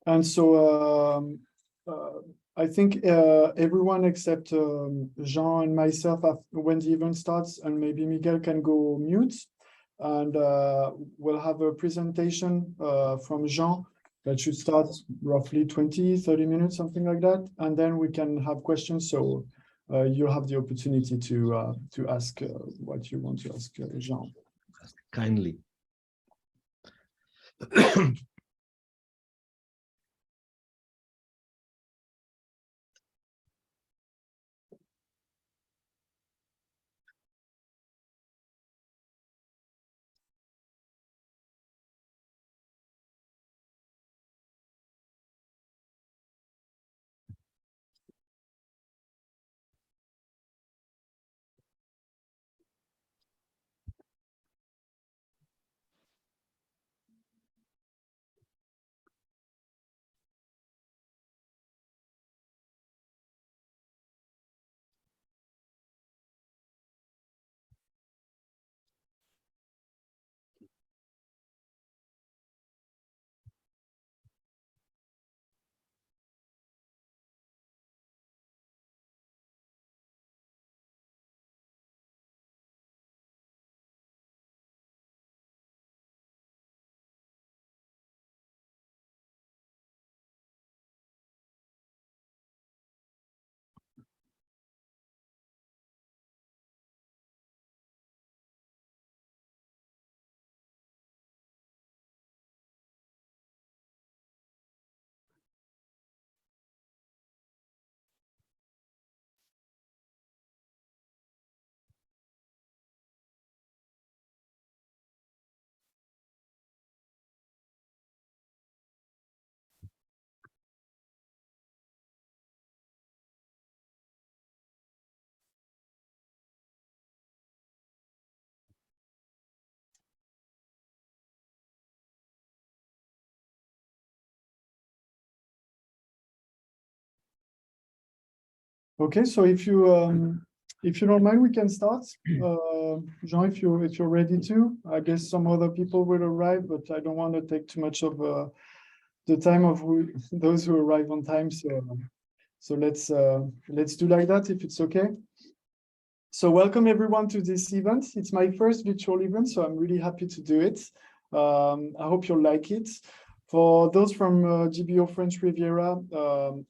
And so I think everyone except Jean and myself, when the event starts, and maybe Miguel can go mute, and we'll have a presentation from Jean that should start roughly 20-30 minutes, something like that, and then we can have questions. So you'll have the opportunity to ask what you want to ask Jean. Kindly. Okay, so if you don't mind, we can start. Jean, if you're ready to. I guess some other people will arrive, but I don't want to take too much of the time of those who arrive on time. So let's do like that, if it's okay. So welcome everyone to this event. It's my first virtual event, so I'm really happy to do it. I hope you'll like it. For those from GBO French Riviera,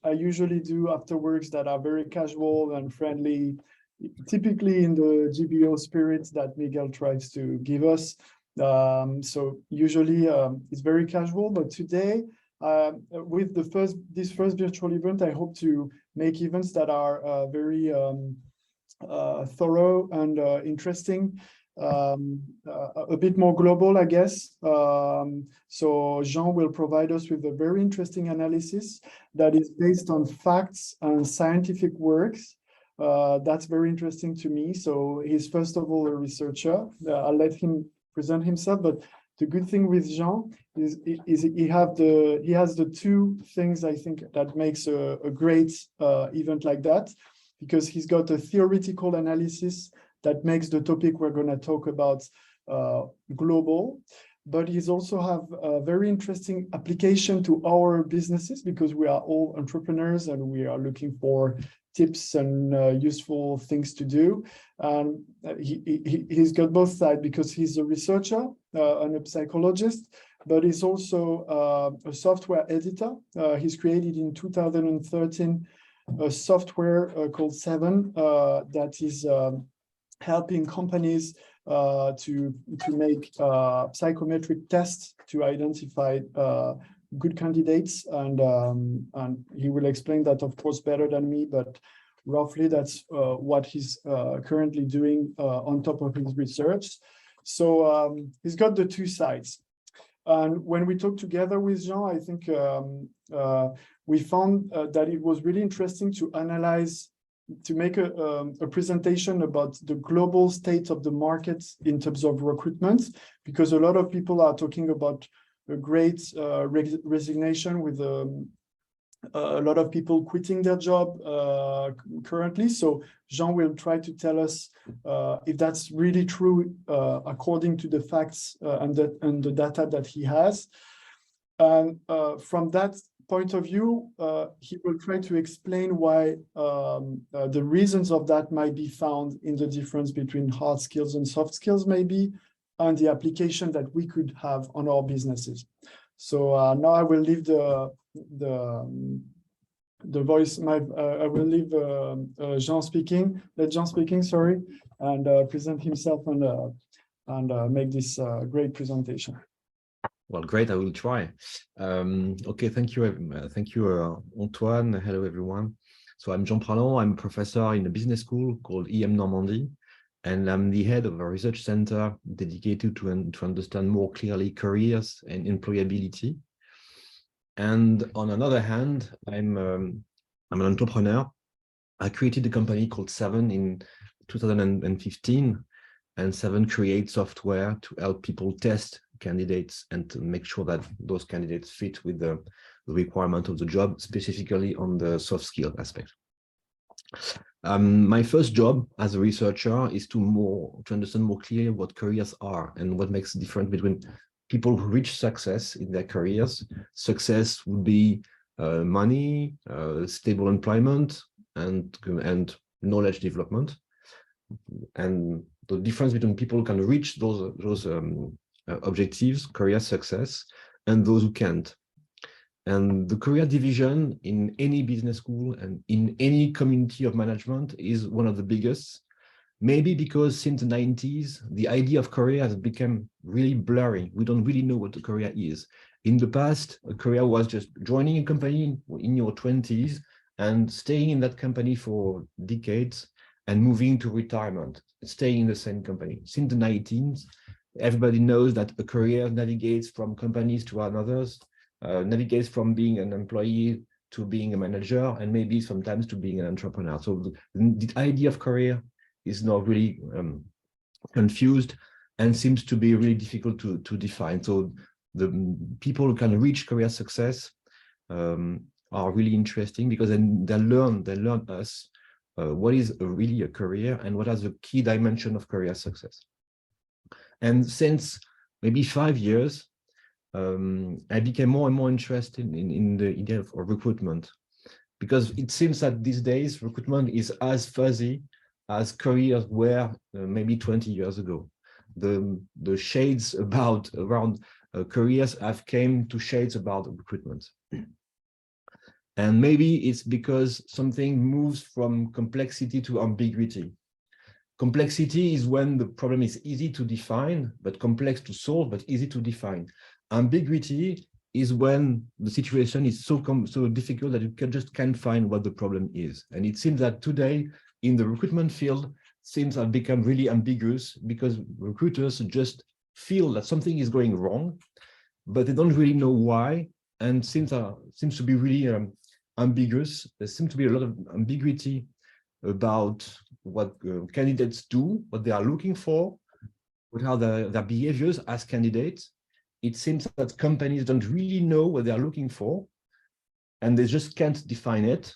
I usually do afterworks that are very casual and friendly, typically in the GBO spirit that Miguel tries to give us. So usually it's very casual, but today, with this first virtual event, I hope to make events that are very thorough and interesting. A bit more global, I guess. So Jean will provide us with a very interesting analysis that is based on facts and scientific works. That's very interesting to me. So he's first of all a researcher. I'll let him present himself, but the good thing with Jean is he has the two things I think that makes a great event like that, because he's got a theoretical analysis that makes the topic we're going to talk about global, but he's also have a very interesting application to our businesses, because we are all entrepreneurs and we are looking for tips and useful things to do. He's got both sides, because he's a researcher and a psychologist, but he's also a software editor. He's created in 2013 a software called Seven that is helping companies to make psychometric tests to identify good candidates, and he will explain that, of course, better than me, but roughly that's what he's currently doing on top of his research. So he's got the two sides. And when we talked together with Jean, I think we found that it was really interesting to analyze, to make a presentation about the global state of the market in terms of recruitment, because a lot of people are talking about a great resignation with a lot of people quitting their job currently. So Jean will try to tell us if that's really true according to the facts and the data that he has. And from that point of view, he will try to explain why the reasons of that might be found in the difference between hard skills and soft skills, maybe, and the application that we could have on our businesses. So now I will leave the voice. I will leave Jean speaking. Let Jean speaking. Sorry, and present himself and make this great presentation. Well, great. I will try. Okay, thank you, Antoine. Hello, everyone. So I'm Jean Pralong. I'm a professor in a business school called EM Normandy, and I'm the head of a research center dedicated to understand more clearly careers and employability. And on another hand, I'm an entrepreneur. I created a company called Seven in 2015, and Seven creates software to help people test candidates and to make sure that those candidates fit with the requirement of the job, specifically on the soft skill aspect. My first job as a researcher is to understand more clearly what careers are and what makes the difference between people who reach success in their careers. Success would be money, stable employment, and knowledge development. And the difference between people who can reach those objectives, career success, and those who can't. And the career division in any business school and in any community of management is one of the biggest, maybe because since the 90s, the idea of career has become really blurry. We don't really know what a career is. In the past, a career was just joining a company in your 20s and staying in that company for decades and moving to retirement, staying in the same company. Since the 19s, everybody knows that a career navigates from companies to others, navigates from being an employee to being a manager, and maybe sometimes to being an entrepreneur. So the idea of career is now really confused and seems to be really difficult to define. So the people who can reach career success are really interesting because then they learn us what is really a career and what are the key dimensions of career success. And since maybe 5 years, I became more and more interested in the idea of recruitment, because it seems that these days recruitment is as fuzzy as careers were maybe 20 years ago. The shades around careers have came to shades about recruitment. And maybe it's because something moves from complexity to ambiguity. Complexity is when the problem is easy to define, but complex to solve, but easy to define. Ambiguity is when the situation is so difficult that you just can't find what the problem is. And it seems that today in the recruitment field, things have become really ambiguous because recruiters just feel that something is going wrong, but they don't really know why. And seems to be really ambiguous. There seems to be a lot of ambiguity about what candidates do, what they are looking for, what are their behaviors as candidates. It seems that companies don't really know what they are looking for, and they just can't define it.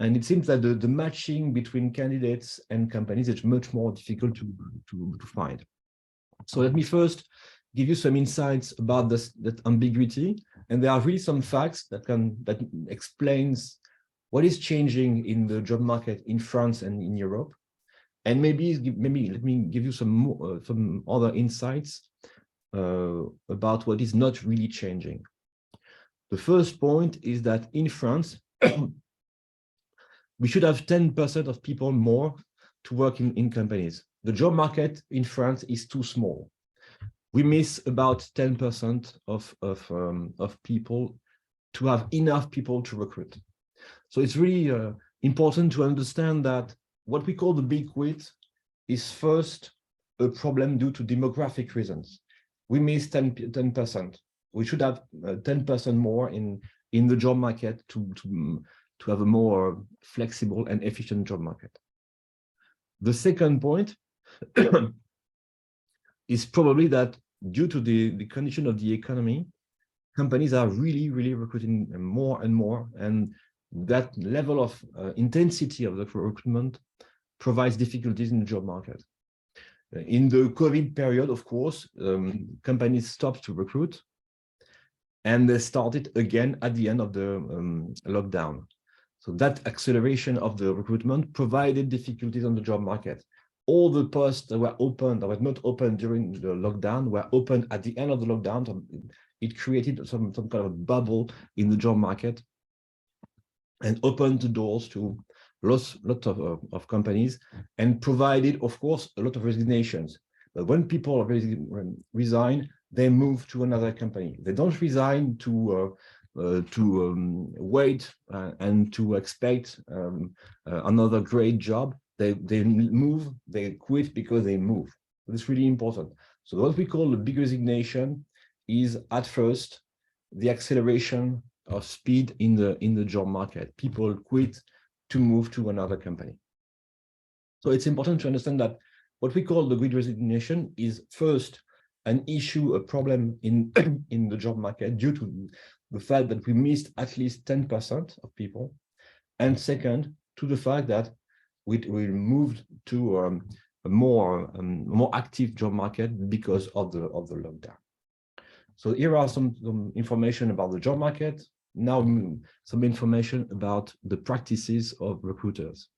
And it seems that the matching between candidates and companies is much more difficult to find. So let me first give you some insights about that ambiguity. And there are really some facts that explains what is changing in the job market in France and in Europe. And maybe let me give you some other insights about what is not really changing. The first point is that in France, we should have 10% of people more to work in companies. The job market in France is too small. We miss about 10% of people to have enough people to recruit. So it's really important to understand that what we call the big quit is first a problem due to demographic reasons. We miss 10%. We should have 10% more in the job market to have a more flexible and efficient job market. The second point is probably that due to the condition of the economy, companies are really recruiting more and more, and that level of intensity of the recruitment provides difficulties in the job market. In the COVID period, of course, companies stopped to recruit, and they started again at the end of the lockdown. So that acceleration of the recruitment provided difficulties on the job market. All the posts that were open, that were not open during the lockdown, were open at the end of the lockdown. So it created some kind of a bubble in the job market and opened the doors to lots of companies, and provided, of course, a lot of resignations. But when people resign, they move to another company. They don't resign to wait and to expect another great job. They move, they quit because they move. It's really important. So what we call the big resignation is at first the acceleration of speed in the job market. People quit to move to another company. So it's important to understand that what we call the Great Resignation is first an issue, a problem in the job market due to the fact that we missed at least 10% of people, and second, to the fact that we moved to a more active job market because of the lockdown. So here are some information about the job market. Now some information about the practices of recruiters.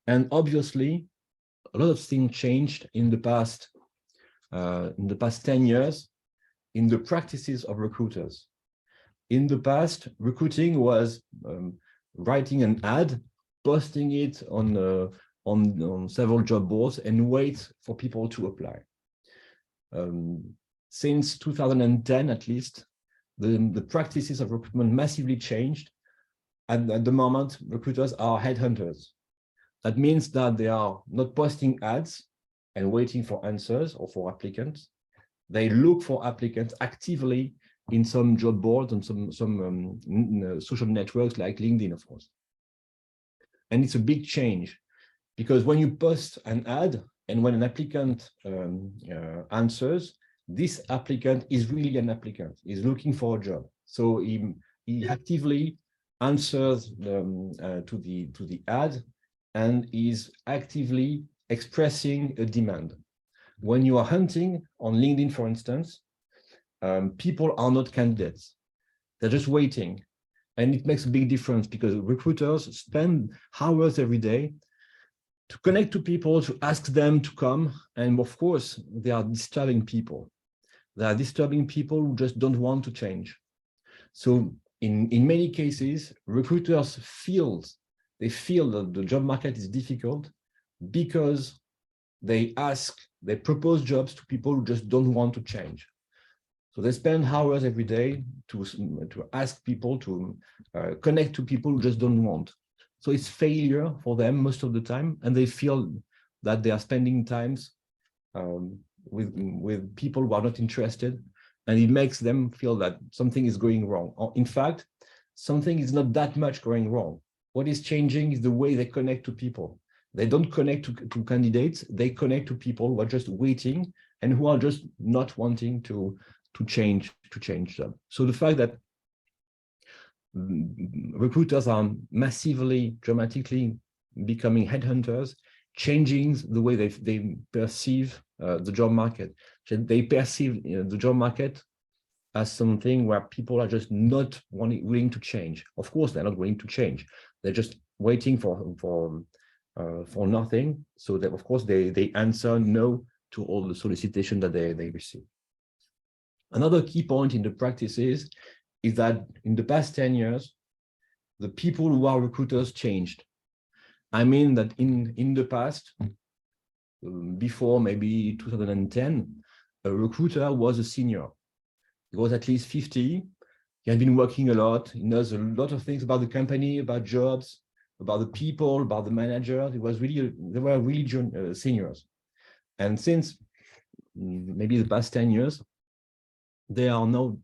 And obviously, a lot of things changed in the past 10 years in the practices of recruiters. In the past, recruiting was writing an ad, posting it on several job boards, and wait for people to apply. Since 2010, at least, the practices of recruitment massively changed. And at the moment, recruiters are headhunters. That means that they are not posting ads and waiting for answers or for applicants. They look for applicants actively in some job boards and some social networks like LinkedIn, of course. And it's a big change, because when you post an ad and when an applicant answers, this applicant is really an applicant, is looking for a job. So he actively answers to the ad and is actively expressing a demand. When you are hunting on LinkedIn, for instance, people are not candidates. They're just waiting. And it makes a big difference, because recruiters spend hours every day to connect to people, to ask them to come. And of course, they are disturbing people. They are disturbing people who just don't want to change. So in many cases, recruiters feel that the job market is difficult because they propose jobs to people who just don't want to change. So they spend hours every day to ask people to connect to people who just don't want. So it's failure for them most of the time, and they feel that they are spending times with people who are not interested, and it makes them feel that something is going wrong. Or in fact, something is not that much going wrong. What is changing is the way they connect to people. They don't connect to candidates, they connect to people who are just waiting and who are just not wanting to change them. So the fact that recruiters are massively, dramatically becoming headhunters, changing the way they perceive the job market. They perceive the job market as something where people are just not willing to change. Of course, they're not willing to change. They're just waiting for nothing. So that, of course, they answer no to all the solicitation that they receive. Another key point in the practices is that in the past 10 years, the people who are recruiters changed. I mean that in the past, before maybe 2010, a recruiter was a senior. He was at least 50. He had been working a lot. He knows a lot of things about the company, about jobs, about the people, about the manager. They were really seniors. And since maybe the past 10 years, they are now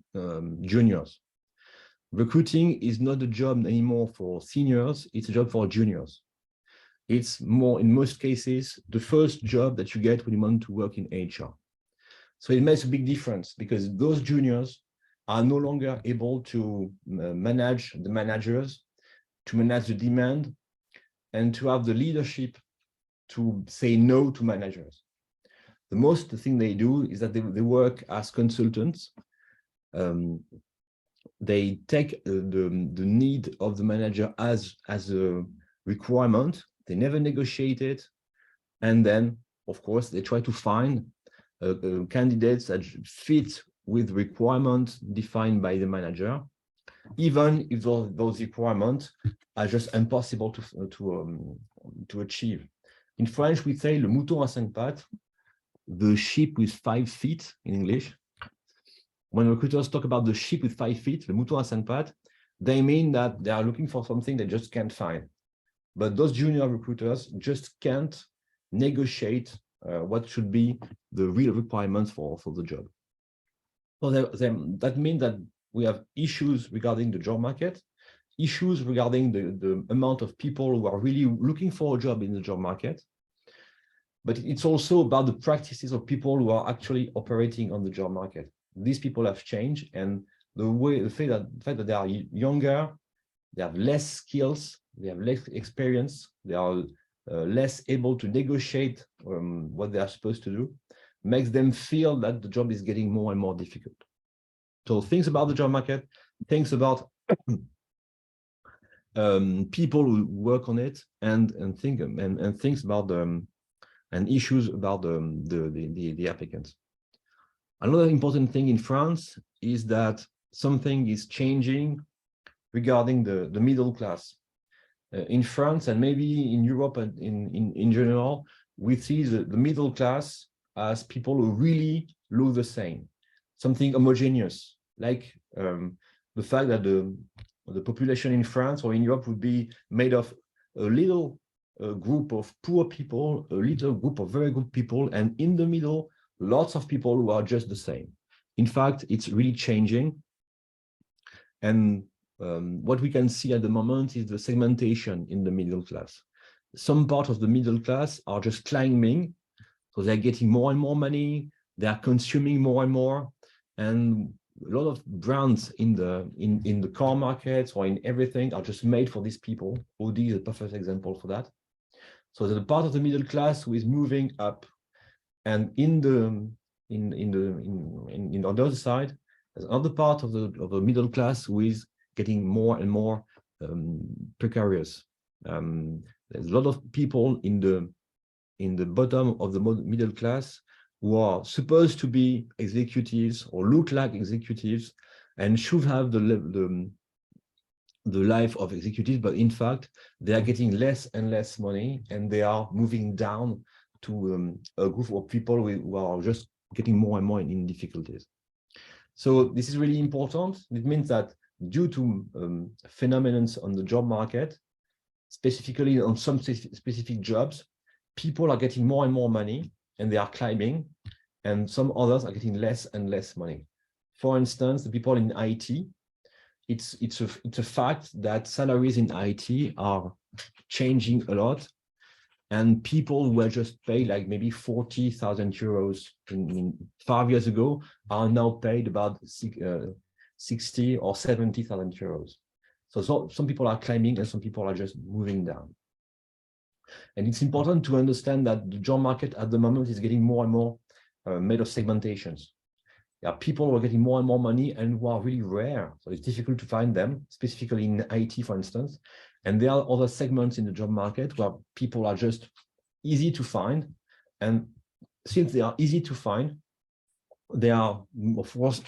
juniors. Recruiting is not a job anymore for seniors, it's a job for juniors. It's more, in most cases, the first job that you get when you want to work in HR. So it makes a big difference, because those juniors are no longer able to manage the managers, to manage the demand, and to have the leadership to say no to managers. The thing they do is that they work as consultants. They take the need of the manager as a requirement. They never negotiate it. And then, of course, they try to find candidates that fit with requirements defined by the manager, even if those requirements are just impossible to achieve. In French, we say le mouton à cinq pattes, the sheep with 5 feet in English. When recruiters talk about the sheep with 5 feet, le mouton à cinq pattes, they mean that they are looking for something they just can't find. But those junior recruiters just can't negotiate what should be the real requirements for the job. So that means that we have issues regarding the job market, issues regarding the amount of people who are really looking for a job in the job market. But it's also about the practices of people who are actually operating on the job market. These people have changed, and the fact that they are younger, they have less skills, they have less experience, they are less able to negotiate what they are supposed to do, makes them feel that the job is getting more and more difficult. So things about the job market, things about people who work on it, and things about and issues about the applicants. Another important thing in France is that something is changing regarding the middle class. In France, and maybe in Europe and in general, we see the middle class as people who really look the same, something homogeneous, like the fact that the population in France or in Europe would be made of a little group of poor people, a little group of very good people, and in the middle, lots of people who are just the same. In fact, it's really changing. And what we can see at the moment is the segmentation in the middle class. Some part of the middle class are just climbing, so they're getting more and more money, they are consuming more and more, and a lot of brands in the car markets or in everything are just made for these people. Audi is a perfect example for that. So there's a part of the middle class who is moving up, and on the other side, there's another part of the middle class who is getting more and more precarious. There's a lot of people in the bottom of the middle class who are supposed to be executives or look like executives and should have the life of executives, but in fact, they are getting less and less money, and they are moving down to a group of people who are just getting more and more in difficulties. So this is really important. It means that due to phenomena on the job market, specifically on some specific jobs, people are getting more and more money and they are climbing, and some others are getting less and less money. For instance, the people in IT, it's a fact that salaries in IT are changing a lot, and people who were just paid like maybe 40,000 euros in 5 years ago are now paid about 60 or 70,000 euros. So some people are climbing and some people are just moving down. And it's important to understand that the job market at the moment is getting more and more made of segmentations. There are people who are getting more and more money and who are really rare. So it's difficult to find them, specifically in IT, for instance. And there are other segments in the job market where people are just easy to find. And since they are easy to find, they are, of course,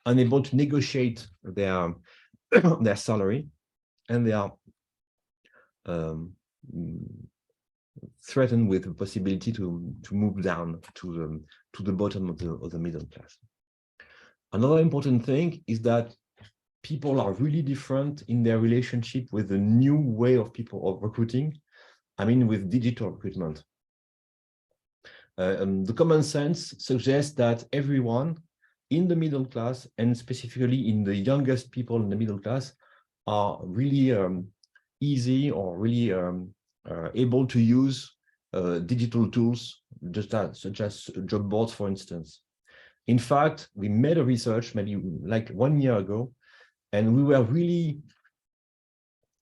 unable to negotiate their salary, and they are threatened with the possibility to move down to the bottom of the middle class. Another important thing is that people are really different in their relationship with the new way of recruiting. I mean, with digital recruitment. The common sense suggests that everyone in the middle class, and specifically in the youngest people in the middle class, are really easy or really able to use digital tools, such as job boards, for instance. In fact, we made a research maybe like 1 year ago, and we were really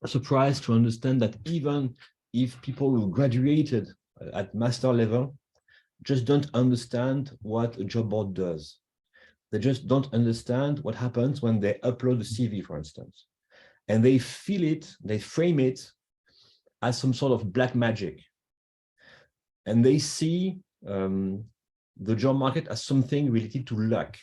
surprised to understand that even if people who graduated at master level just don't understand what a job board does. They just don't understand what happens when they upload a CV, for instance. And they feel it, they frame it as some sort of black magic. And they see the job market as something related to luck.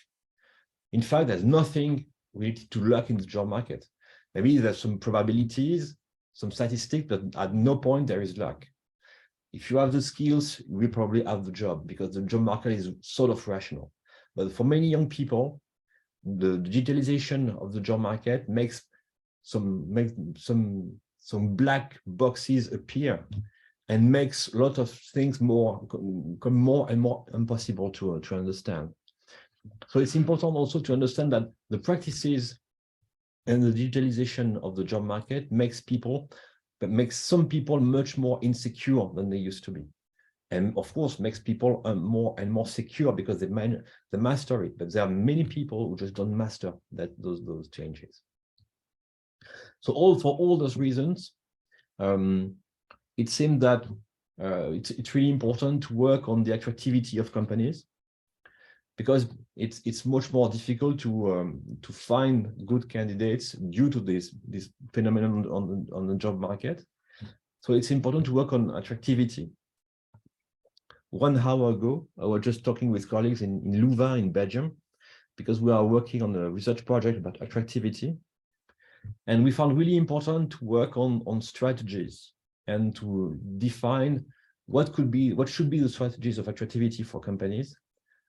In fact, there's nothing related to luck in the job market. Maybe there's some probabilities, some statistics, but at no point there is luck. If you have the skills, you will probably have the job because the job market is sort of rational. But for many young people, the digitalization of the job market makes some black boxes appear and makes a lot of things become more and more impossible to understand. So it's important also to understand that the practices and the digitalization of the job market makes some people much more insecure than they used to be. And of course, makes people more and more secure because they master it. But there are many people who just don't master those changes. So for all those reasons, it seemed that it's really important to work on the attractivity of companies, because it's much more difficult to find good candidates due to this phenomenon on the job market. So it's important to work on attractivity. 1 hour ago, I was just talking with colleagues in Louvain in Belgium, because we are working on a research project about attractivity. And we found really important to work on strategies and to define what should be the strategies of attractivity for companies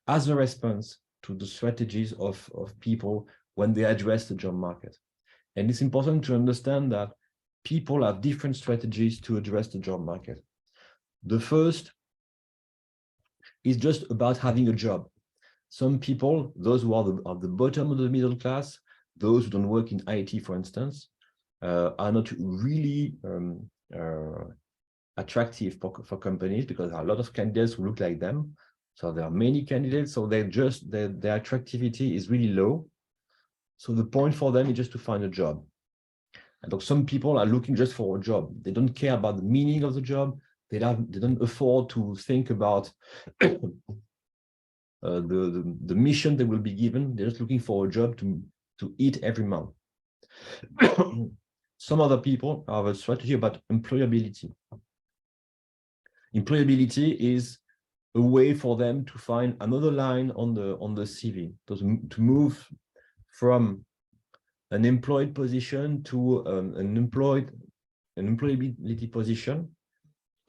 as a response to the strategies of people when they address the job market. And it's important to understand that people have different strategies to address the job market. The first is just about having a job. Some people, those who are at the bottom of the middle class, those who don't work in IT, for instance, are not really attractive for companies because there are a lot of candidates who look like them. So there are many candidates, so their attractivity is really low. So the point for them is just to find a job. And some people are looking just for a job. They don't care about the meaning of the job. They don't afford to think about the mission they will be given. They're just looking for a job to eat every month. Some other people have a strategy about employability. Employability is a way for them to find another line on the CV, to move from an employed position to an employability position.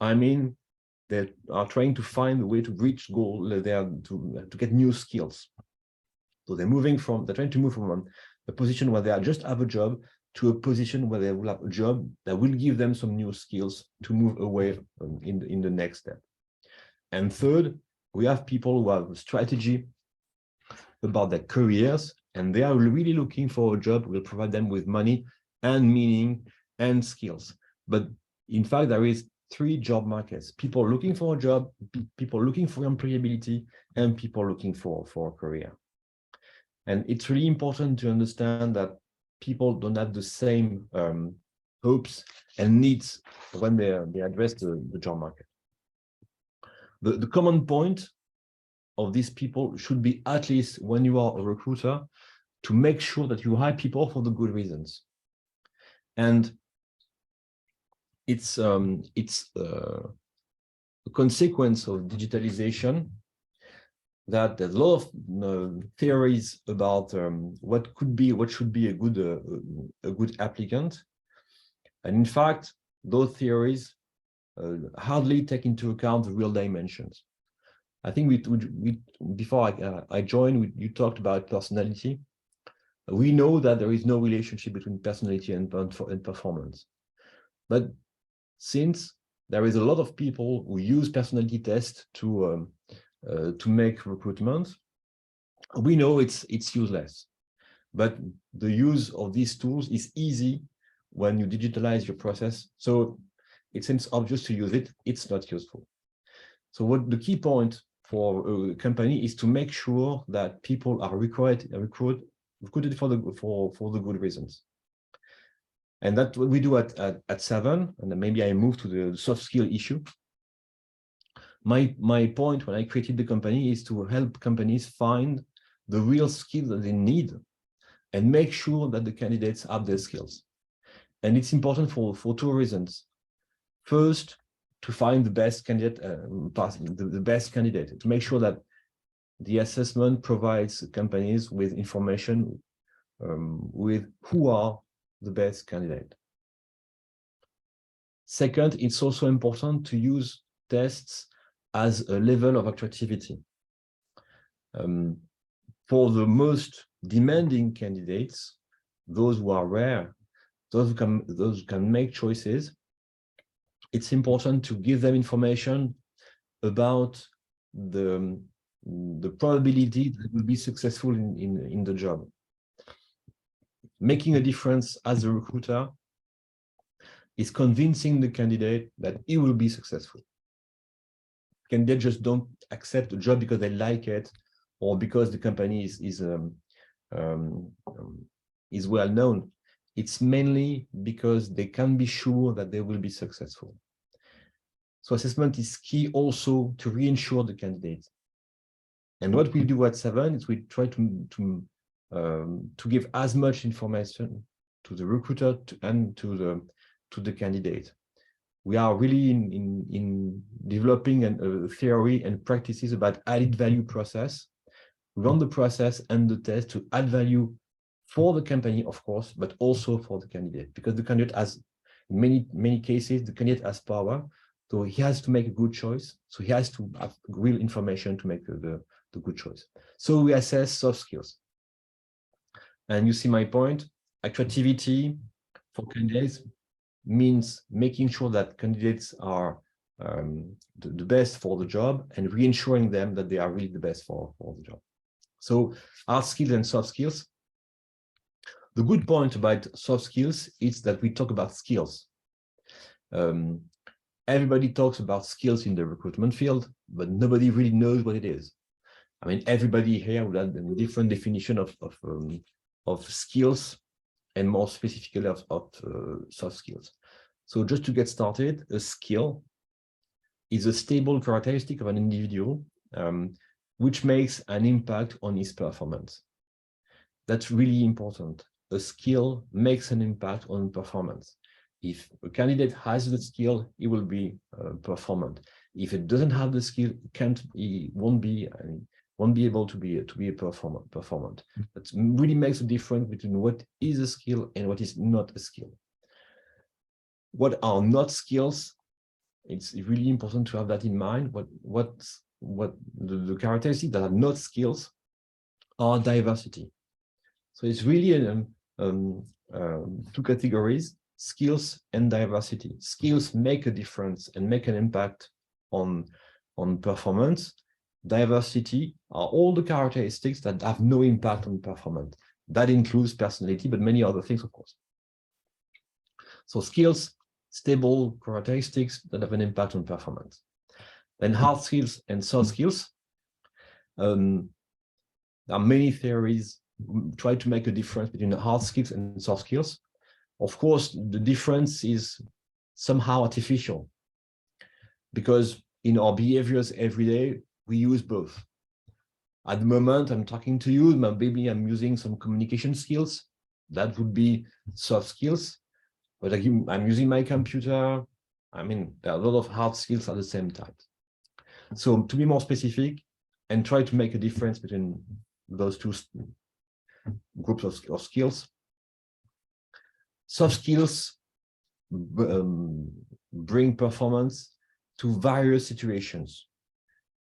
I mean, they are trying to find a way to reach goal there to get new skills. So they're trying to move from a position where they just have a job to a position where they will have a job that will give them some new skills to move away in the next step. And third, we have people who have a strategy about their careers, and they are really looking for a job that will provide them with money and meaning and skills. But in fact, there is 3 job markets: people looking for a job, people looking for employability, and people looking for a career. And it's really important to understand that people don't have the same hopes and needs when they address the job market. The common point of these people should be, at least when you are a recruiter, to make sure that you hire people for the good reasons. And it's a consequence of digitalization that there's a lot of theories about what should be a good applicant. And in fact, those theories hardly take into account the real dimensions. I think before I joined, you talked about personality. We know that there is no relationship between personality and performance. But since there is a lot of people who use personality tests to make recruitment, we know it's useless. But the use of these tools is easy when you digitalize your process. So it seems obvious to use it. It's not useful. So what the key point for a company is to make sure that people are recruited for the good reasons. And that's what we do at Seven. And then maybe I move to the soft skill issue. My point when I created the company is to help companies find the real skills that they need and make sure that the candidates have their skills. And it's important for two reasons. First, to find the best candidate, the best candidate, to make sure that the assessment provides companies with information with who are the best candidate. Second, it's also important to use tests as a level of attractivity. For the most demanding candidates, those who are rare, those who can make choices, it's important to give them information about the probability that will be successful in the job. Making a difference as a recruiter is convincing the candidate that he will be successful. Candidates just don't accept a job because they like it or because the company is well known. It's mainly because they can be sure that they will be successful. So assessment is key also to reassure the candidate. And what we do at Seven is we try to give as much information to the recruiter and to the candidate. We are really in developing a theory and practices about added value process. We run the process and the test to add value for the company, of course, but also for the candidate, because the candidate has, in many cases, the candidate has power, so he has to make a good choice. So he has to have real information to make the good choice. So we assess soft skills. And you see my point, attractivity for candidates means making sure that candidates are the best for the job and reassuring them that they are really the best for the job. So hard skills and soft skills. The good point about soft skills is that we talk about skills. Everybody talks about skills in the recruitment field, but nobody really knows what it is. I mean, everybody here would have a different definition of skills and more specifically of soft skills. So just to get started, a skill is a stable characteristic of an individual which makes an impact on his performance. That's really important. A skill makes an impact on performance. If a candidate has the skill, he will be performant. If it doesn't have the skill, he won't be able to be a performant. That really makes a difference between what is a skill and what is not a skill. What are not skills? It's really important to have that in mind. What the characteristics that are not skills are diversity. So it's really two categories: skills and diversity. Skills make a difference and make an impact on performance. Diversity are all the characteristics that have no impact on performance. That includes personality, but many other things, of course. So skills, stable characteristics that have an impact on performance. Then hard skills and soft skills. There are many theories try to make a difference between the hard skills and soft skills. Of course, the difference is somehow artificial because in our behaviors every day, we use both. At the moment, I'm talking to you, maybe I'm using some communication skills. That would be soft skills. But I'm using my computer. I mean, there are a lot of hard skills at the same time. So to be more specific and try to make a difference between those two groups of skills. Soft skills bring performance to various situations.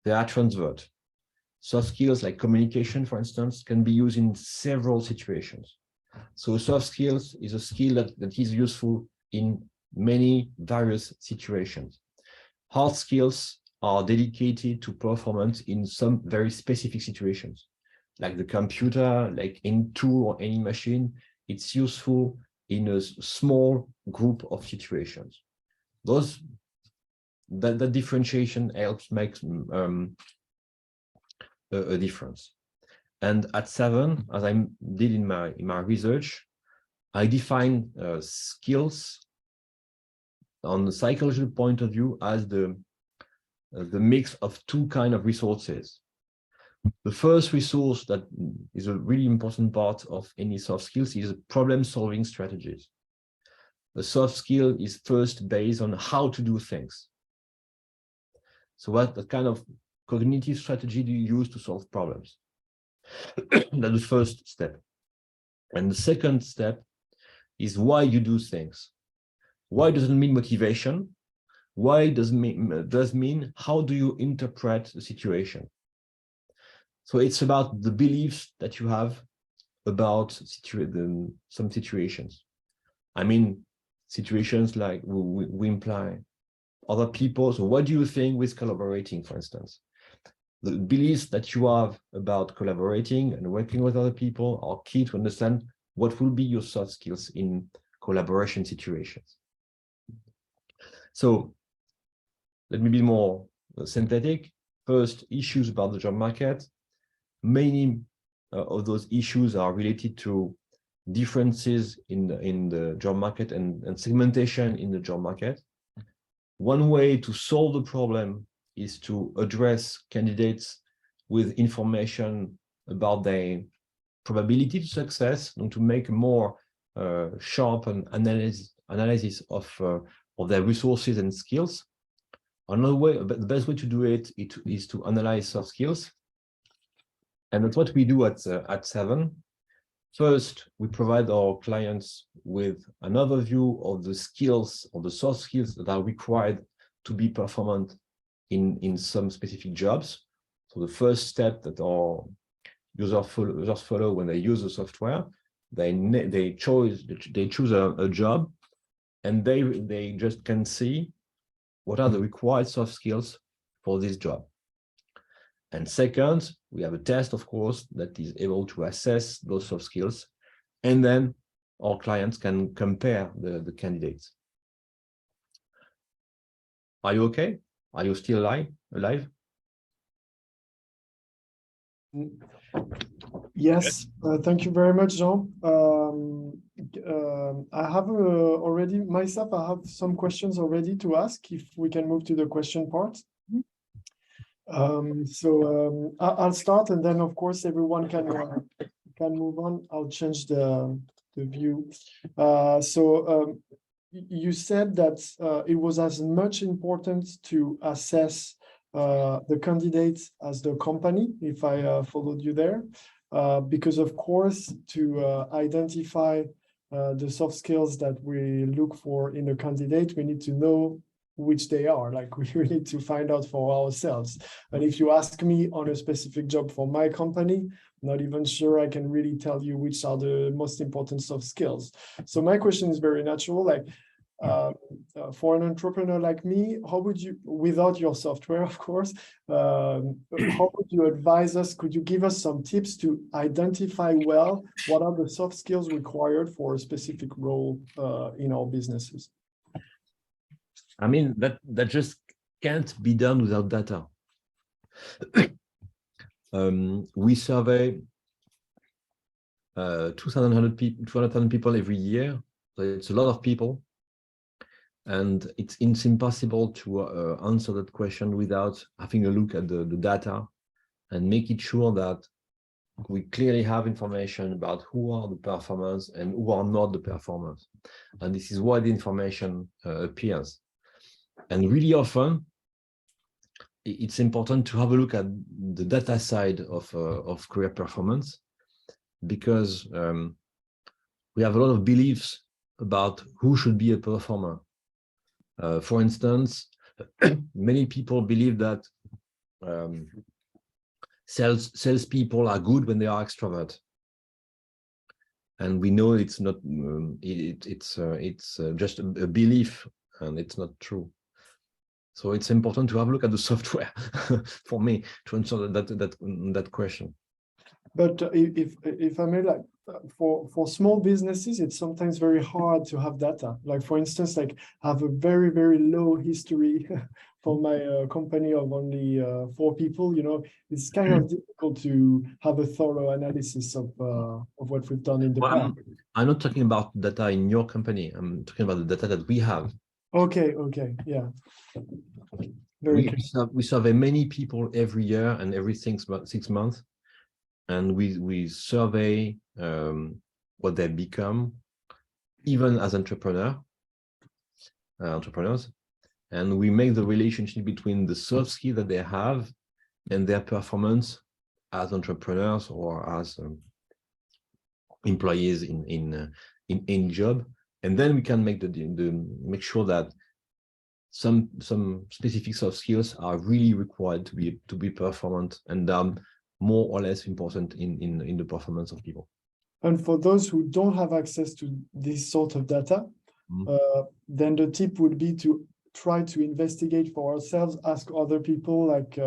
They are transverse. Soft skills like communication, for instance, can be used in several situations. So soft skills is a skill that is useful in many various situations. Hard skills are dedicated to performance in some very specific situations, like the computer, like any tool or any machine. It's useful in a small group of situations. That differentiation helps make a difference. And at 7, as I did in my research, I define skills on the psychological point of view as the mix of two kinds of resources. The first resource that is a really important part of any soft skills is problem-solving strategies. The soft skill is first based on how to do things. So what kind of cognitive strategy do you use to solve problems? That's the first step. And the second step is why you do things. Why doesn't mean motivation. Why does mean how do you interpret the situation? So it's about the beliefs that you have about some situations. I mean, situations like we imply other people. So what do you think with collaborating, for instance? The beliefs that you have about collaborating and working with other people are key to understand what will be your soft skills in collaboration situations. So let me be more synthetic. First, issues about the job market. Many of those issues are related to differences in the job market and segmentation in the job market. One way to solve the problem is to address candidates with information about their probability to success and to make a more sharp analysis of their resources and skills. Another way, the best way to do it is to analyze soft skills. And that's what we do at 7. First, we provide our clients with an overview of the skills, of the soft skills that are required to be performant in some specific jobs. So the first step that our users follow when they use the software, they choose a job, and they just can see what are the required soft skills for this job. And second, we have a test, of course, that is able to assess those soft skills. And then our clients can compare the candidates. Are you okay? Are you still alive? Yes, thank you very much, Jean. I have already, myself, I have some questions already to ask, if we can move to the question part. I'll start, and then of course everyone can move on. I'll change the view. You said that it was as much important to assess the candidates as the company, if I followed you there, because of course to identify the soft skills that we look for in a candidate, we need to know which they are. Like, we need to find out for ourselves. And if you ask me on a specific job for my company, I'm not even sure I can really tell you which are the most important soft skills. So my question is very natural. Like, for an entrepreneur like me, how would you, without your software, of course, how would you advise us? Could you give us some tips to identify well what are the soft skills required for a specific role in our businesses? I mean, that just can't be done without data. We survey 200,000 people every year. So it's a lot of people. And it's impossible to answer that question without having a look at the data and making sure that we clearly have information about who are the performers and who are not the performers. And this is why the information appears. And really often, it's important to have a look at the data side of career performance, because we have a lot of beliefs about who should be a performer. For instance, many people believe that salespeople are good when they are extrovert, and we know it's not. It's just a belief, and it's not true. So it's important to have a look at the software for me to answer that question. But if I may, like, for small businesses, it's sometimes very hard to have data. Like, for instance, like, have a very, very low history for my company of only 4 people, it's kind of difficult to have a thorough analysis of what we've done in the past. I'm not talking about data in your company. I'm talking about the data that we have. Okay, yeah. Very clear. We survey many people every year and every 6 months, and we survey what they become, even as entrepreneurs, and we make the relationship between the soft skill that they have and their performance as entrepreneurs or as employees in job, and then we can make sure that some specific soft skills are really required to be performant and more or less important in the performance of people. And for those who don't have access to this sort of data, then the tip would be to try to investigate for ourselves, ask other people, like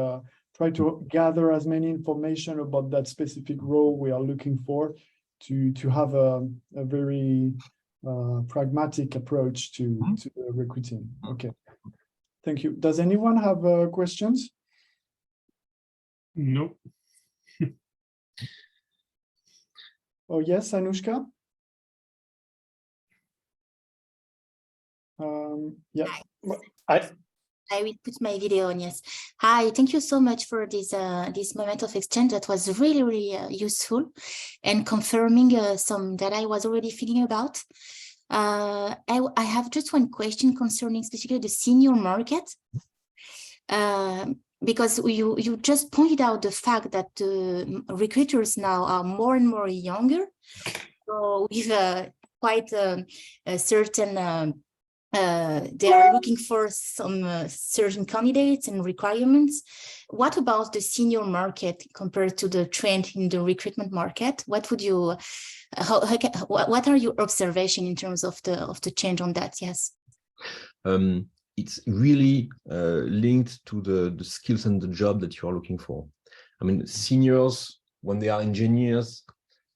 try to gather as many information about that specific role we are looking for to have a very pragmatic approach to the recruiting. Okay, thank you. Does anyone have questions? No. Oh, yes, Anushka? Yeah. I will put my video on, yes. Hi, thank you so much for this moment of exchange. That was really, really useful and confirming some that I was already thinking about. I have just one question concerning specifically the senior market. Because you just pointed out the fact that recruiters now are more and more younger, so with quite a certain they are looking for some certain candidates and requirements. What about the senior market compared to the trend in the recruitment market? What would you, what are your observations in terms of the change on that? Yes. It's really linked to the skills and the job that you are looking for. I mean, seniors, when they are engineers,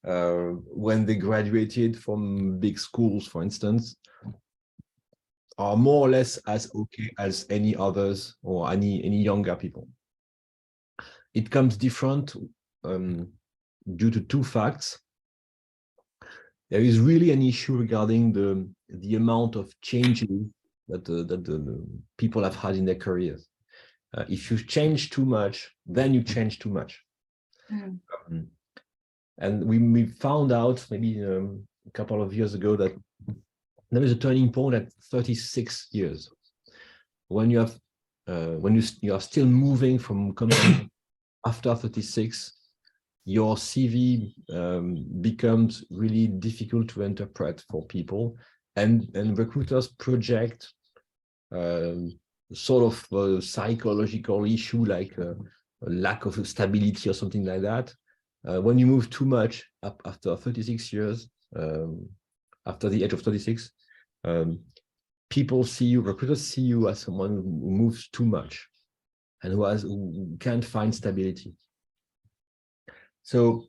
when they graduated from big schools, for instance, are more or less as okay as any others or any younger people. It comes different due to 2 facts. There is really an issue regarding the amount of changes that the people have had in their careers. If you change too much, then you change too much. And we found out maybe a couple of years ago that there is a turning point at 36 years. When you have when you are still moving from company after 36, your CV becomes really difficult to interpret for people, and recruiters project sort of a psychological issue like a lack of stability or something like that. When you move too much up after 36 years, after the age of 36, people see you, recruiters see you as someone who moves too much and who can't find stability. So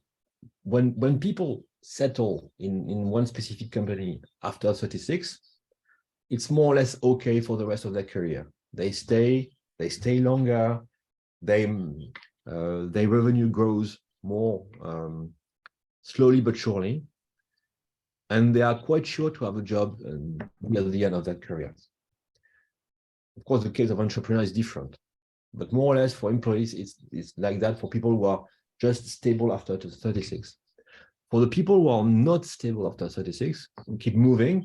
when people settle in one specific company after 36, it's more or less okay for the rest of their career. They stay longer, their revenue grows more slowly but surely, and they are quite sure to have a job at the end of their career. Of course, the case of entrepreneurs is different, but more or less for employees, it's like that for people who are just stable after 36. For the people who are not stable after 36, who keep moving,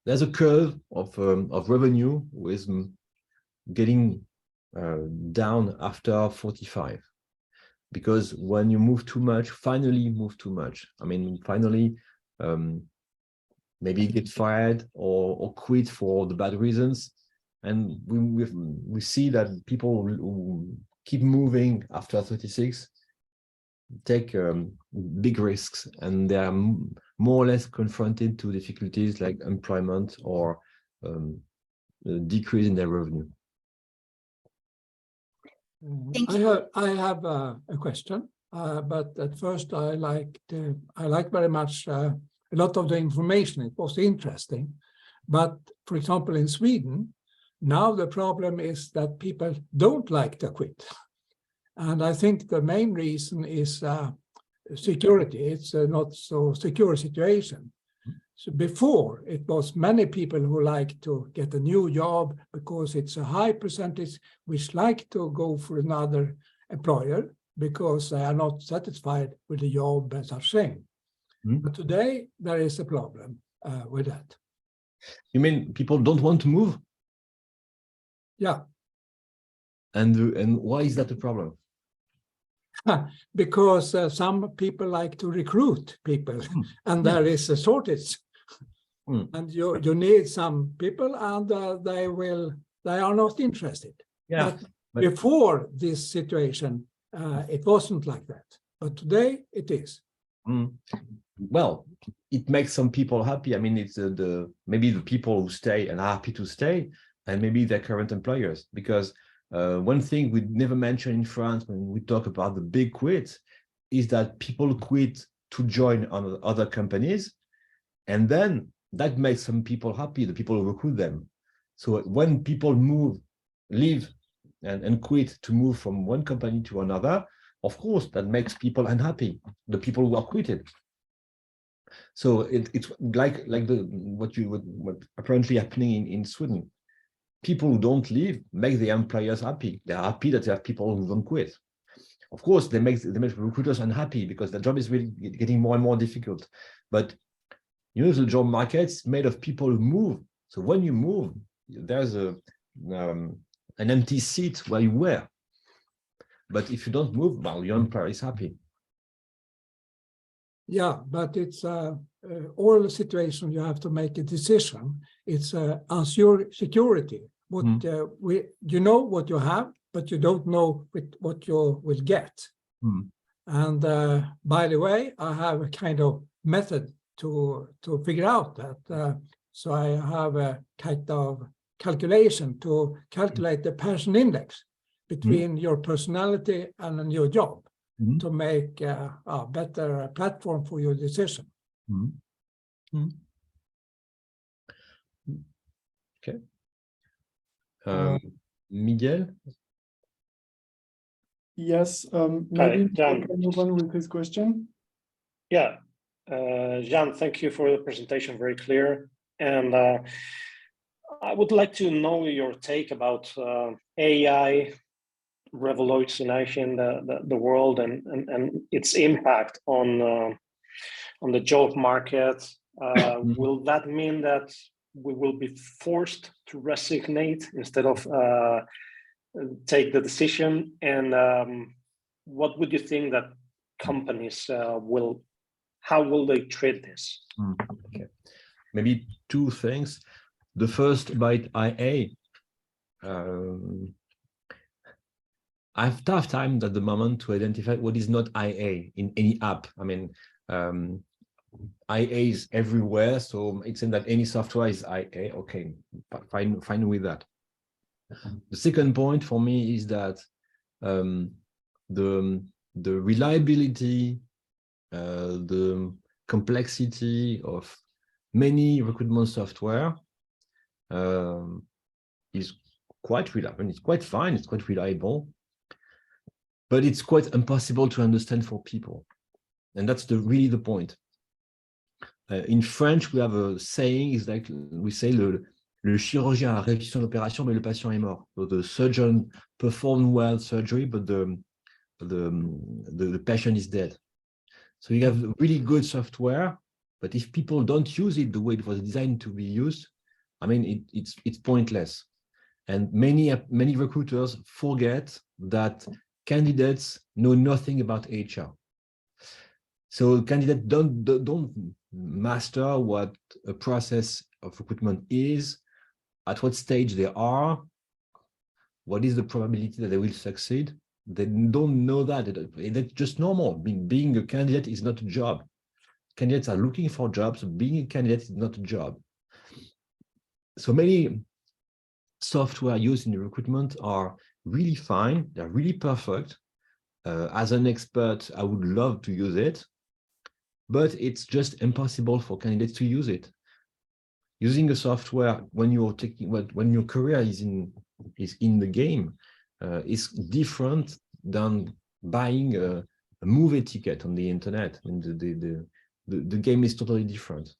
there's a curve of revenue with getting down after 45. Because when you move too much, finally move too much, I mean, finally, maybe get fired or quit for the bad reasons. And we see that people who keep moving after 36 take big risks, and they are more or less confronted to difficulties like employment or a decrease in their revenue. Thank you. I have a question, but at first I like very much a lot of the information. It was interesting, but for example, in Sweden, Now the problem is that people don't like to quit. And I think the main reason is security. It's a not so secure situation. So before, it was many people who like to get a new job because it's a high percentage which like to go for another employer because they are not satisfied with the job as such thing. But today, there is a problem with that. You mean people don't want to move? Yeah. And why is that a problem? Because some people like to recruit people, and there is a shortage. And you need some people, and they are not interested. Yeah. But before this situation, it wasn't like that. But today it is. Well, it makes some people happy. I mean, it's maybe the people who stay and are happy to stay, and maybe their current employers. Because one thing we never mention in France when we talk about the big quits is that people quit to join other companies, and then that makes some people happy, the people who recruit them. So when people leave and quit to move from one company to another, of course, that makes people unhappy, the people who are quitted. So it's like what apparently happening in Sweden. People who don't leave make the employers happy. They're happy that they have people who don't quit. Of course, they make recruiters unhappy because the job is really getting more and more difficult. But you know, the job market is made of people who move. So when you move, there's an empty seat where you were. But if you don't move, well, your employer is happy. Yeah, but it's all the situation you have to make a decision. It's unsure security. What you know what you have, but you don't know what you will get. And by the way, I have a kind of method to figure out that. So I have a kind of calculation to calculate the passion index between your personality and your job to make a better platform for your decision. Okay. Miguel? Yes, maybe Jean. we can move on with this question. Yeah, Jean, thank you for the presentation, very clear. And I would like to know your take about AI revolutionizing the world and its impact on the job market. Will that mean that we will be forced to resignate instead of take the decision? And what would you think that companies how will they treat this? Okay. Maybe two things. The first about IA. I have tough time at the moment to identify what is not IA in any app. I mean, IA is everywhere, so it seems that any software is IA. Okay, fine with that. The second point for me is that the reliability, the complexity of many recruitment software is quite reliable. It's quite fine. It's quite reliable, but it's quite impossible to understand for people, and that's really the point. In French, we have a saying, is like we say le chirurgien a réussi son opération, mais le patient est mort. So the surgeon performed well surgery, but the patient is dead. So you have really good software, but if people don't use it the way it was designed to be used, I mean, it's pointless. And many recruiters forget that candidates know nothing about HR. So candidates don't master what a process of recruitment is, at what stage they are, what is the probability that they will succeed. They don't know that. That's just normal. Being a candidate is not a job. Candidates are looking for jobs. Being a candidate is not a job. So many software used in recruitment are really fine. They're really perfect. As an expert, I would love to use it, but it's just impossible for candidates to use it. using a software when you're taking when your career is in the game is different than buying a movie ticket on the internet. I mean, the game is totally different.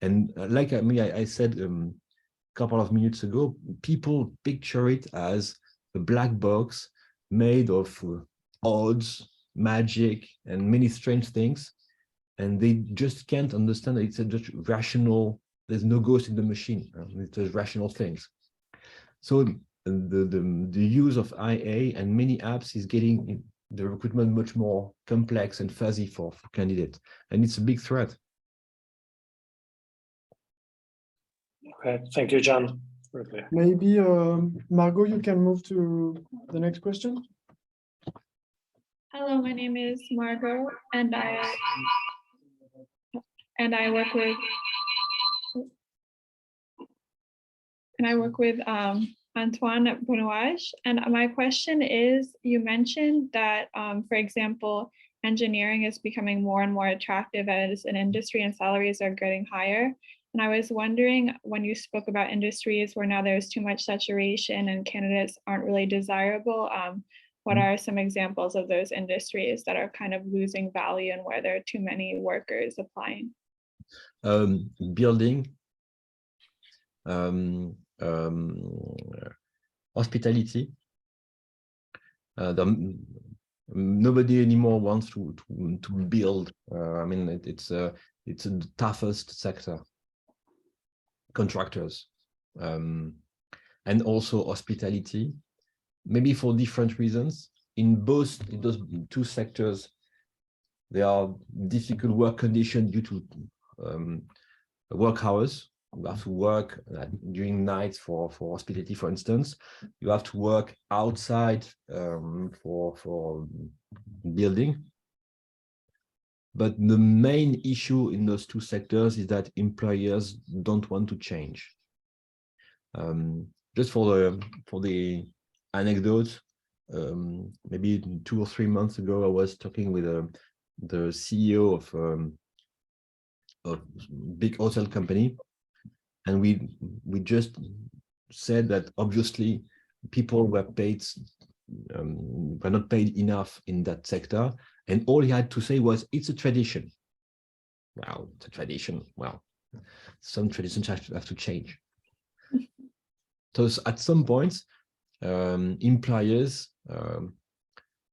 And like I said a couple of minutes ago, people picture it as a black box made of odds, magic, and many strange things, and they just can't understand that it's just rational. There's no ghost in the machine. It's just rational things. So the use of IA and many apps is getting the recruitment much more complex and fuzzy for candidates, and it's a big threat. Okay, thank you, Jean. Maybe Margot, you can move to the next question. Hello, my name is Margot, and I work with Antoine Bonouage. And my question is, you mentioned that, for example, engineering is becoming more and more attractive as an industry and salaries are getting higher. And I was wondering, when you spoke about industries where now there's too much saturation and candidates aren't really desirable, what are some examples of those industries that are kind of losing value and where there are too many workers applying? Building, hospitality. Nobody anymore wants to build. I mean, it's the toughest sector. Contractors, and also hospitality, maybe for different reasons. In those two sectors, there are difficult work conditions due to work hours. You have to work during nights for hospitality, for instance. You have to work outside for building. But the main issue in those two sectors is that employers don't want to change. Just for the anecdote, maybe 2 or 3 months ago, I was talking with the CEO of a big hotel company, and we just said that obviously people were not paid enough in that sector. And all he had to say was, it's a tradition. Wow, it's a tradition. Well, some traditions have to change. So at some point, employers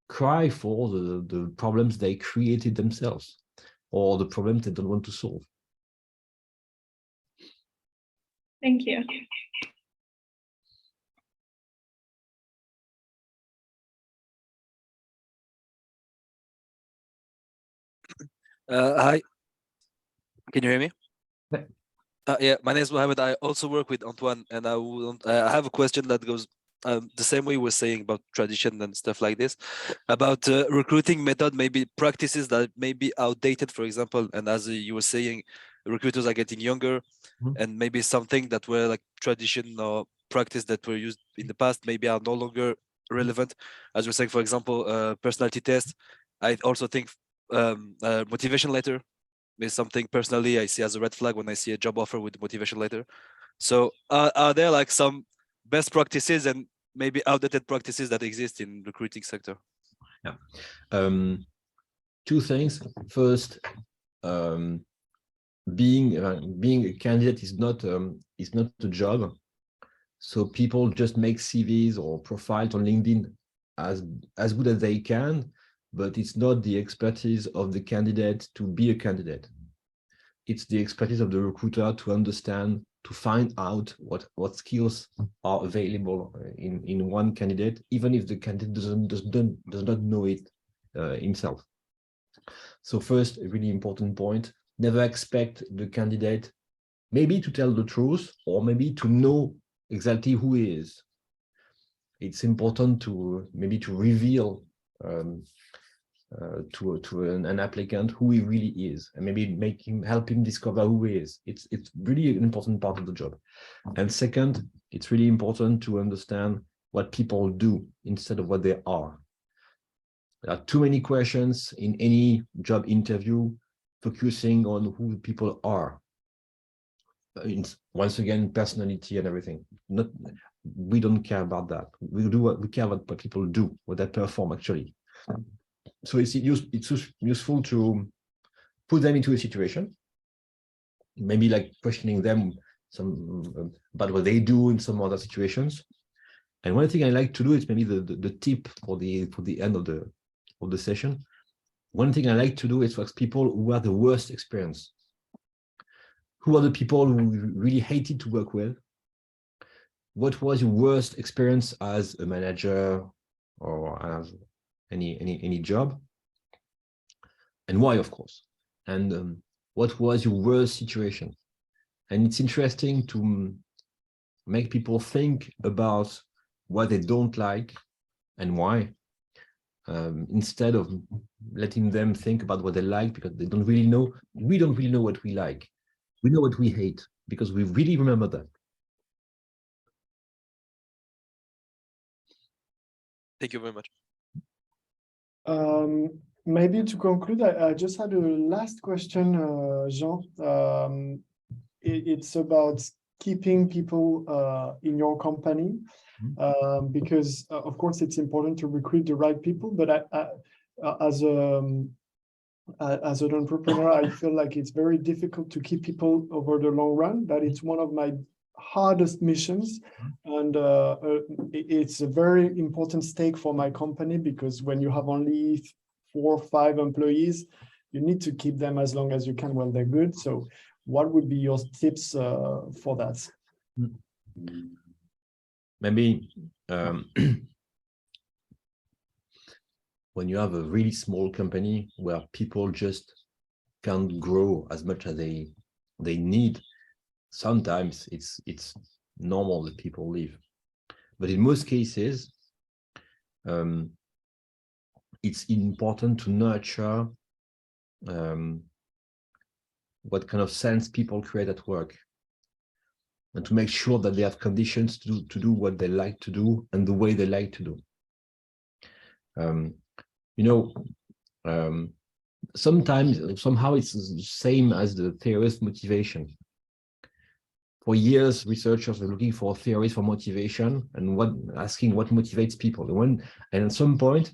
cry for the problems they created themselves, or the problems they don't want to solve. Thank you. Hi, can you hear me? Yeah, my name is Mohammed. I also work with Antoine, and I have a question that goes the same way we're saying about tradition and stuff like this, about recruiting method, maybe practices that may be outdated, for example. And as you were saying, recruiters are getting younger, and maybe something that were like tradition or practice that were used in the past maybe are no longer relevant. As we're saying, for example, personality test. I also think motivation letter is something personally I see as a red flag when I see a job offer with motivation letter. So are there like some best practices and maybe outdated practices that exist in recruiting sector? Yeah, 2 things. First, being a candidate is not a job. So people just make CVs or profiles on LinkedIn as good as they can, but it's not the expertise of the candidate to be a candidate. It's the expertise of the recruiter to understand, to find out what skills are available in one candidate, even if the candidate does not know it himself. So first, a really important point: never expect the candidate maybe to tell the truth or maybe to know exactly who he is. It's important to maybe to reveal to an applicant who he really is, and maybe help him discover who he is. It's really an important part of the job. And second, it's really important to understand what people do instead of what they are. There are too many questions in any job interview focusing on who people are. Once again, personality and everything. We don't care about that. We do what we care about what people do, what they perform actually. So it's useful to put them into a situation, maybe like questioning them about what they do in some other situations. And one thing I like to do is maybe the tip for the end of the session. One thing I like to do is to ask people who are the worst experience. Who are the people who really hated to work with? What was your worst experience as a manager or as any job? And why, of course? And what was your worst situation? And it's interesting to make people think about what they don't like and why, instead of letting them think about what they like, because they don't really know. We don't really know what we like. We know what we hate because we really remember that. Thank you very much. Maybe to conclude, I just had a last question, Jean. It's about keeping people in your company, because of course it's important to recruit the right people, but as an entrepreneur, I feel like it's very difficult to keep people over the long run. That it's one of my hardest missions, and it's a very important stake for my company, because when you have only 4 or 5 employees, you need to keep them as long as you can when they're good. So what would be your tips for that? Maybe when you have a really small company where people just can't grow as much as they need, sometimes it's normal that people leave. But in most cases, it's important to nurture what kind of sense people create at work, and to make sure that they have conditions to do what they like to do and the way they like to do. Sometimes, somehow it's the same as the theorist motivation. For years, researchers were looking for theories for motivation and asking what motivates people. And at some point,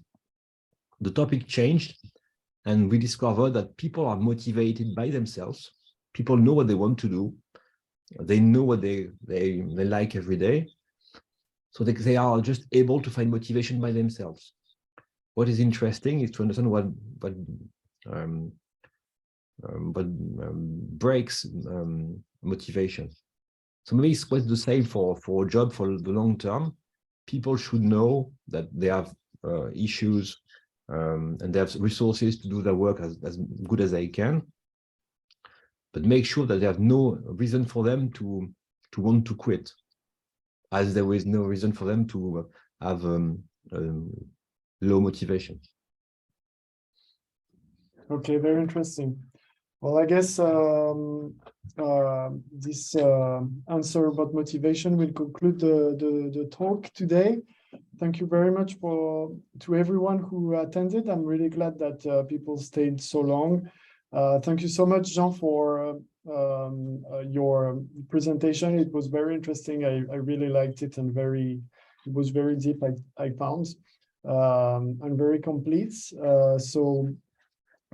the topic changed, and we discovered that people are motivated by themselves. People know what they want to do. They know what they like every day. So they are just able to find motivation by themselves. What is interesting is to understand what breaks motivation. So maybe it's quite the same for a job for the long term. People should know that they have issues and they have resources to do their work as good as they can. But make sure that they have no reason for them to want to quit, as there is no reason for them to have low motivation. Okay, very interesting. Well, I guess this answer about motivation will conclude the talk today. Thank you very much to everyone who attended. I'm really glad that people stayed so long. Thank you so much, Jean, for your presentation. It was very interesting. I really liked it, and it was very deep, I found, and very complete. So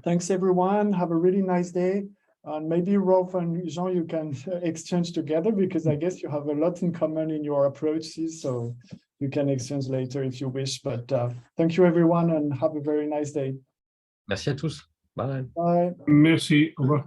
thanks, everyone. Have a really nice day. And maybe Rolf and Jean, you can exchange together, because I guess you have a lot in common in your approaches. So you can exchange later if you wish. But thank you, everyone, and have a very nice day. Merci à tous. Bye. Bye. Merci. Au revoir.